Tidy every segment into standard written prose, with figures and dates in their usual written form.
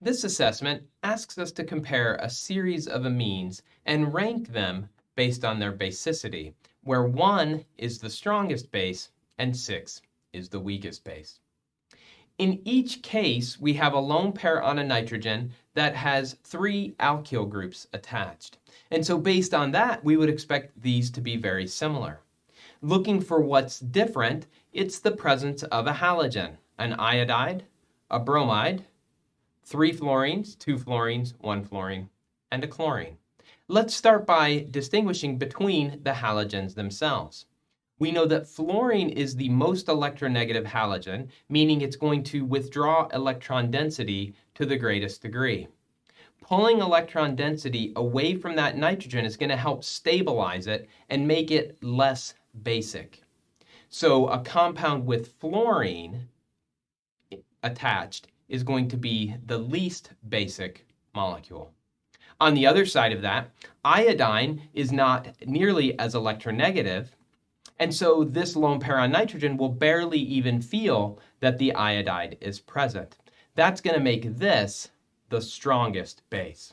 This assessment asks us to compare a series of amines and rank them based on their basicity, where 1 is the strongest base and 6 is the weakest base. In each case, we have a lone pair on a nitrogen that has 3 alkyl groups attached. And so based on that, we would expect these to be very similar. Looking for what's different, it's the presence of a halogen, an iodide, a bromide, 3 fluorines, 2 fluorines, 1 fluorine, and a chlorine. Let's start by distinguishing between the halogens themselves. We know that fluorine is the most electronegative halogen, meaning it's going to withdraw electron density to the greatest degree. Pulling electron density away from that nitrogen is going to help stabilize it and make it less basic. So a compound with fluorine attached is going to be the least basic molecule. On the other side of that, iodine is not nearly as electronegative, and so this lone pair on nitrogen will barely even feel that the iodide is present. That's going to make this the strongest base.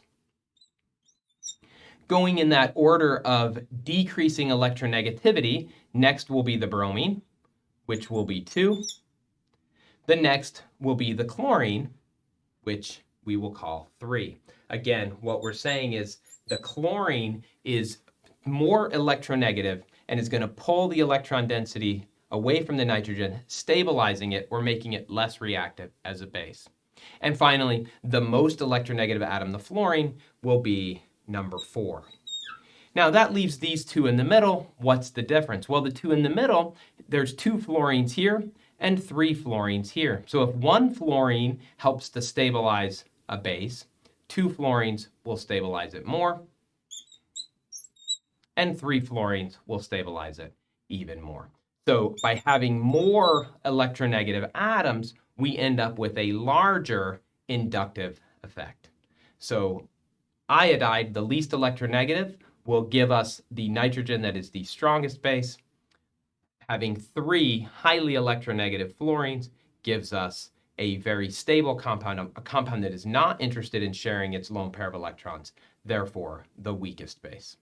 Going in that order of decreasing electronegativity, next will be the bromine, which will be 2. The next will be the chlorine, which we will call 3. Again, what we're saying is the chlorine is more electronegative and is going to pull the electron density away from the nitrogen, stabilizing it or making it less reactive as a base. And finally, the most electronegative atom, the fluorine, will be number 4. Now that leaves these 2 in the middle. What's the difference? Well, the 2 in the middle, there's 2 fluorines here and 3 fluorines here. So if 1 fluorine helps to stabilize a base, 2 fluorines will stabilize it more, and 3 fluorines will stabilize it even more. So by having more electronegative atoms, we end up with a larger inductive effect. So iodide, the least electronegative, will give us the nitrogen that is the strongest base. Having 3 highly electronegative fluorines gives us a very stable compound, a compound that is not interested in sharing its lone pair of electrons, therefore the weakest base.